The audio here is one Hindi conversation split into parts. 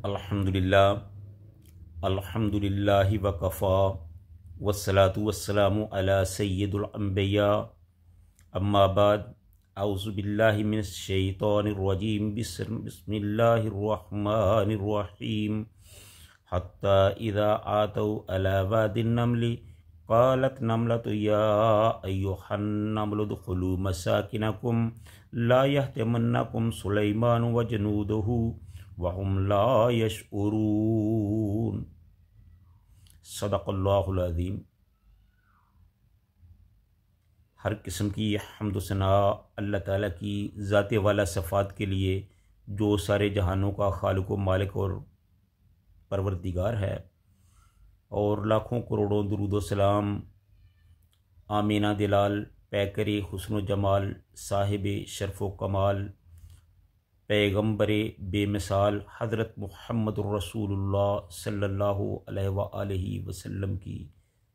अल्हम्दुलिल्लाहि वकफ़ा वस्सलातु वस्सलामु अला सय्यिदिल अंबिया अम्मा बाद औज़ु बिल्लाहि मिनश शैतानिर रजीम बिस्मिल्लाहिर रहमानिर रहीम हत्ता इज़ा आतौ अला वादिन नमली क़ालत नमलतु या अय्युहन नमलु उदख़ुलू मसाकिनकुम ला यहतिमन्नकुम सुलैमान व जनूदुहु वहुम ला यशऊरून। सदक़ल्लाहुल अज़ीम। हर किस्म की हम्द व सना अल्लाह ताला की ज़ात वाला सफ़ात के लिए जो सारे जहानों का खालिक व मालिक और परवरदिगार है, और लाखों करोड़ों दुरूद व सलाम आमीना दिलाल पैकरे हुस्न व जमाल साहिब शर्फ़ व कमाल पैगम्बरे बेमिसाल हज़रत मुहम्मदुर रसूलुल्लाह सल्लल्लाहु अलैहि वसल्लम की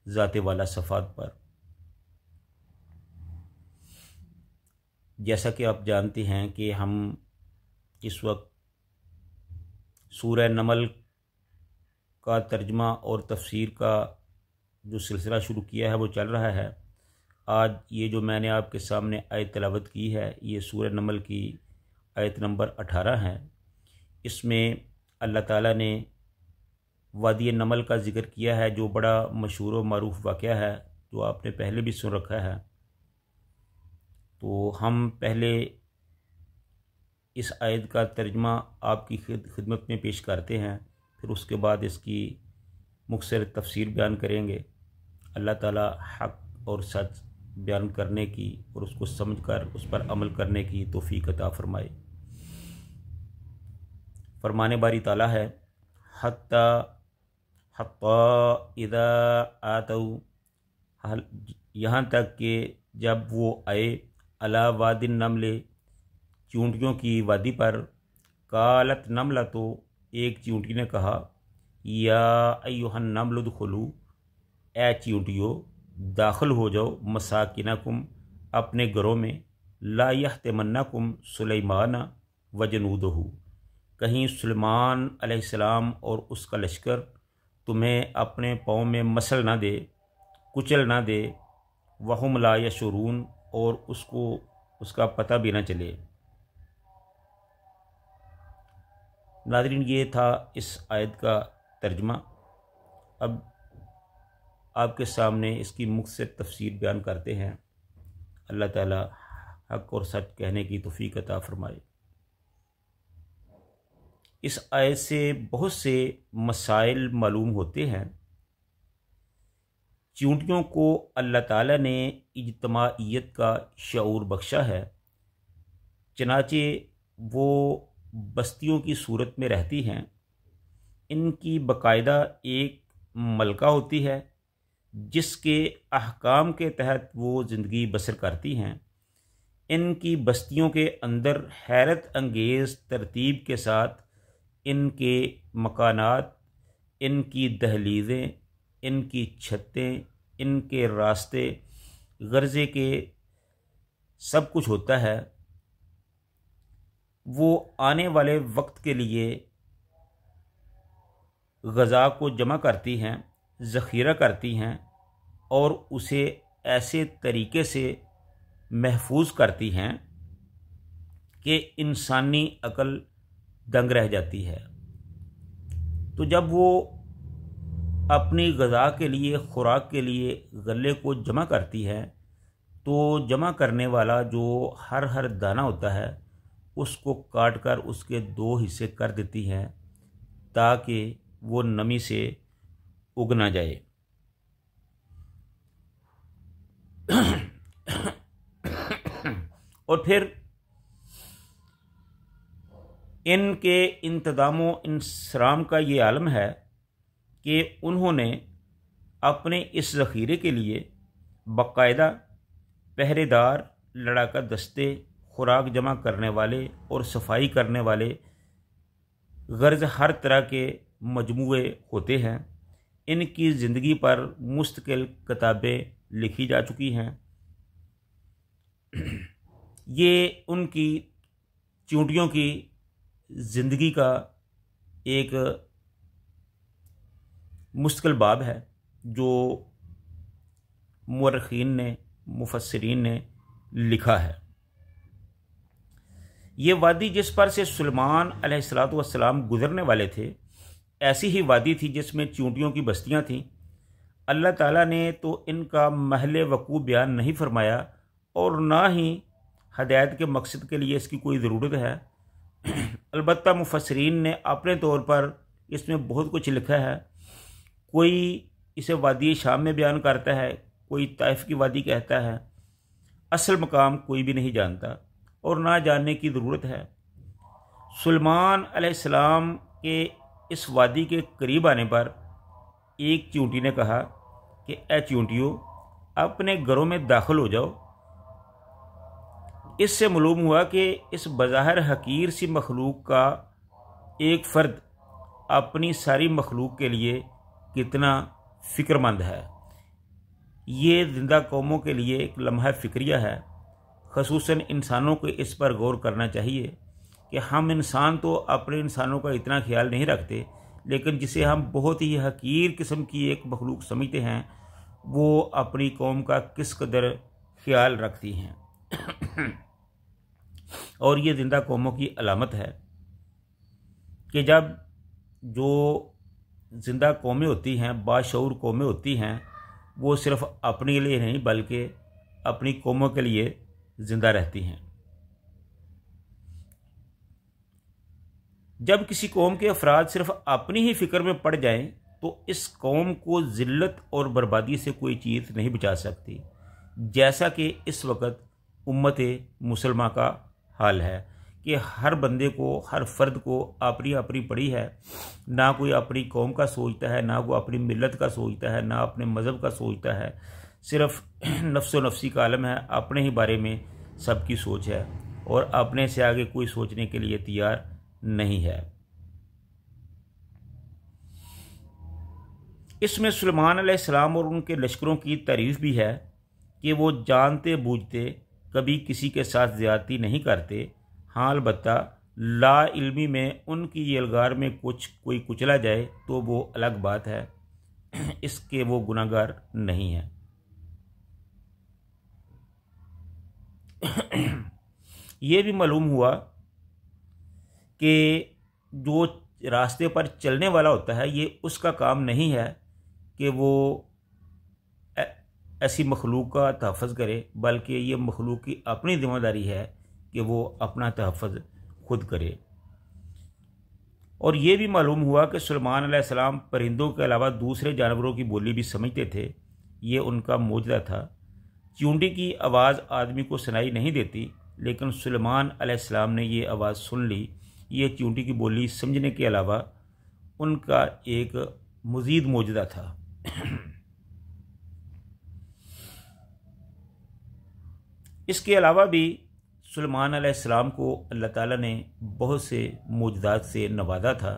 ज़ात वाला सफ़ात पर। जैसा कि आप जानते हैं कि हम इस वक्त सूरह नमल का तर्जमा और तफसीर का जो सिलसिला शुरू किया है वो चल रहा है। आज ये जो मैंने आपके सामने आयत तिलावत की है, ये सूरह नमल की आयत नंबर 18 है। इसमें अल्लाह ताला ने वादी नमल का ज़िक्र किया है, जो बड़ा मशहूर व मारूफ वाक़या है, जो आपने पहले भी सुन रखा है। तो हम पहले इस आयत का तर्जमा आपकी खिदमत में पेश करते हैं, फिर उसके बाद इसकी मुख्तसर तफसीर बयान करेंगे। अल्लाह ताला हक़ और सच बयान करने की और उसको समझकर उस पर अमल करने की तौफ़ीक़ अता फ़रमाए। फरमाने बारी ताला है, हत्ता इज़ा आतौ, यहाँ तक कि जब वो आए, अला वादिन नमले, चींटियों की वादी पर। कालत नमला, तो एक चींटी ने कहा, या अय्युहन नमल उदख़ुलू, ए चींटियों दाखिल हो जाओ, मसाकिनकुम, अपने घरों में, ला यहतिमन्नकुम सुलैमान व जनूदुहु, कहीं सुलेमान अलैहिस्सलाम और उसका लश्कर तुम्हें अपने पाँव में मसल ना दे, कुचल ना दे। वहुम ला यशऊरून, और उसको उसका पता भी ना चले। नाज़रीन, ये था इस आयत का तर्जमा। अब आपके सामने इसकी मुख्तसर तफसीर बयान करते हैं। अल्लाह ताला हक़ और सच कहने की तौफ़ीक़ अता फ़रमाए। इस आयत से बहुत से मसाइल मालूम होते हैं। चींटियों को अल्लाह ताला ने इज्तमाइयत का शऊर बख्शा है, चनाचे वो बस्तियों की सूरत में रहती हैं। इनकी बाकायदा एक मलका होती है जिसके अहकाम के तहत वो ज़िंदगी बसर करती हैं। इनकी बस्तियों के अंदर हैरत अंगेज़ तरतीब के साथ इनके मकानात, इनकी दहलीज़ें, इनकी छतें, इनके रास्ते, गर्ज़े के सब कुछ होता है। वो आने वाले वक्त के लिए ग़ज़ा को जमा करती हैं, ज़ख़ीरा करती हैं, और उसे ऐसे तरीके से महफूज करती हैं कि इंसानी अक़ल दंग रह जाती है। तो जब वो अपनी ग़ज़ा के लिए, ख़ुराक के लिए गले को जमा करती है, तो जमा करने वाला जो हर दाना होता है उसको काट कर उसके 2 हिस्से कर देती हैं, ताकि वो नमी से उग ना जाए। और फिर इनके इंतज़ामो इंसराम का ये आलम है कि उन्होंने अपने इस ज़ख़ीरे के लिए बाकायदा पहरेदार, लड़ाका दस्ते, ख़ुराक जमा करने वाले और सफाई करने वाले, गर्ज़ हर तरह के मजमूए होते हैं। इनकी ज़िंदगी पर मुस्तकिल किताबें लिखी जा चुकी हैं। ये उनकी चींटियों की ज़िंदगी का एक मुश्किल बाब है जो मुअर्रिखीन ने, मुफस्सिरीन ने लिखा है। ये वादी जिस पर से सुलेमान अलैहिस्सलातु वस्सलाम गुजरने वाले थे, ऐसी ही वादी थी जिसमें चूंटियों की बस्तियां थीं। अल्लाह ताला ने तो इनका महल वकूफ़ बयान नहीं फरमाया और ना ही हदायत के मकसद के लिए इसकी कोई ज़रूरत है। अलबत्ता मुफस्सिरीन ने अपने तौर पर इसमें बहुत कुछ लिखा है। कोई इसे वादी शाम में बयान करता है, कोई ताइफ की वादी कहता है। असल मकाम कोई भी नहीं जानता और ना जानने की ज़रूरत है। सुलेमान अलैहिस्सलाम के इस वादी के करीब आने पर एक चींटी ने कहा कि ए चींटियों, अपने घरों में दाखिल हो जाओ। इससे मालूम हुआ कि इस बज़ाहिर हकीर सी मखलूक का एक फ़र्द अपनी सारी मखलूक के लिए कितना फ़िक्रमंद है। ये ज़िंदा कौमों के लिए एक लम्हा फ़िक्रिया है। ख़ुसूसन इंसानों को इस पर गौर करना चाहिए कि हम इंसान तो अपने इंसानों का इतना ख्याल नहीं रखते, लेकिन जिसे हम बहुत ही हकीर किस्म की एक मखलूक समझते हैं, वो अपनी कौम का किस कदर ख्याल रखती हैं। और ये ज़िंदा कौमों की अलामत है कि जब जो ज़िंदा कौमें होती हैं, बाशऊर कौमें होती हैं, वो सिर्फ़ अपने लिए नहीं बल्कि अपनी कौमों के लिए ज़िंदा रहती हैं। जब किसी कौम के अफराद सिर्फ अपनी ही फ़िक्र में पड़ जाएं, तो इस कौम को ज़िल्लत और बर्बादी से कोई चीज़ नहीं बचा सकती, जैसा कि इस वक्त उम्मत मुसलमा का हाल है कि हर बंदे को, हर फ़र्द को अपनी अपनी पड़ी है। ना कोई अपनी कौम का सोचता है, ना वो अपनी मिलत का सोचता है, ना अपने मज़हब का सोचता है। सिर्फ नफ्सो नफ्सी का आलम है, अपने ही बारे में सबकी सोच है और अपने से आगे कोई सोचने के लिए तैयार नहीं है। इसमें सुलेमान अलैहिस्सलाम और उनके लश्करों की तारीफ़ भी है कि वो जानते बूझते कभी किसी के साथ ज़्यादती नहीं करते। हाँ, अलबत्ता ला इल्मी में उनकी यलगार में कोई कुचला जाए तो वो अलग बात है, इसके वो गुनाहगार नहीं है। ये भी मालूम हुआ कि जो रास्ते पर चलने वाला होता है, ये उसका काम नहीं है कि वो ऐसी मखलूक का तहफ़्फ़ुज़ करे, बल्कि ये मखलूक की अपनी ज़िम्मेदारी है कि वो अपना तहफ़्फ़ुज़ खुद करे। और ये भी मालूम हुआ कि सुलेमान अलैहिस्सलाम परिंदों के अलावा दूसरे जानवरों की बोली भी समझते थे। ये उनका मोजज़ा था। चींटी की आवाज़ आदमी को सुनाई नहीं देती, लेकिन सुलेमान अलैहिस्सलाम ने ये आवाज़ सुन ली। ये चींटी की बोली समझने के अलावा उनका एक मज़ीद मोजज़ा था। इसके अलावा भी सुलेमान अलैहिस्सलाम को अल्लाह ताला ने बहुत से मोजज़ात से नवाजा था।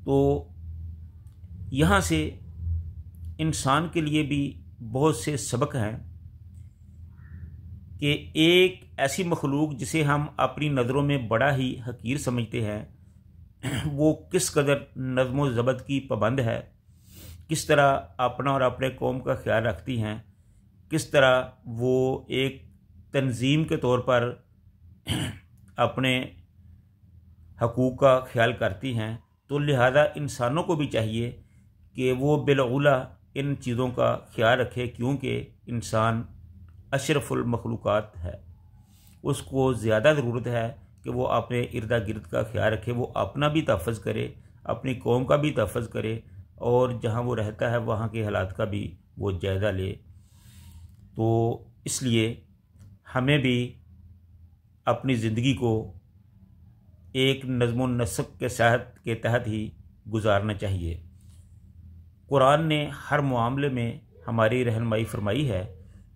तो यहाँ से इंसान के लिए भी बहुत से सबक हैं कि एक ऐसी मखलूक जिसे हम अपनी नज़रों में बड़ा ही हकीर समझते हैं, वो किस कदर नज़्म व ज़ब्त की पाबंद है, किस तरह अपना और अपने कौम का ख्याल रखती हैं, किस तरह वो एक तंजीम के तौर पर अपने हकूक़ का ख्याल करती हैं। तो लिहाजा इंसानों को भी चाहिए कि वो बिलउला इन चीज़ों का ख्याल रखे, क्योंकि इंसान अशरफुल मखलूक़ात है। उसको ज़्यादा ज़रूरत है कि वो अपने इर्दा गिर्द का ख्याल रखे, वो अपना भी तहफ़्फ़ुज़ करे, अपनी कौम का भी तहफ़्फ़ुज़ करे और जहाँ वो रहता है वहाँ के हालात का भी वो जायज़ा ले। तो इसलिए हमें भी अपनी ज़िंदगी को एक नज़्म व नस्क के तहत ही गुजारना चाहिए। कुरान ने हर मामले में हमारी रहनुमाई फरमाई है,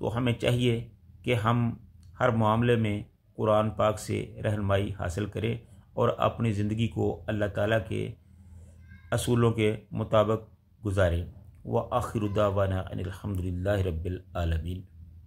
तो हमें चाहिए कि हम हर मामले में कुरान पाक से रहनुमाई हासिल करें और अपनी ज़िंदगी को अल्लाह ताला के असूलों के मुताबिक गुजारें। व आखिरु दावाना अनिल हम्दुलिल्लाहि रब्बिल आलमीन।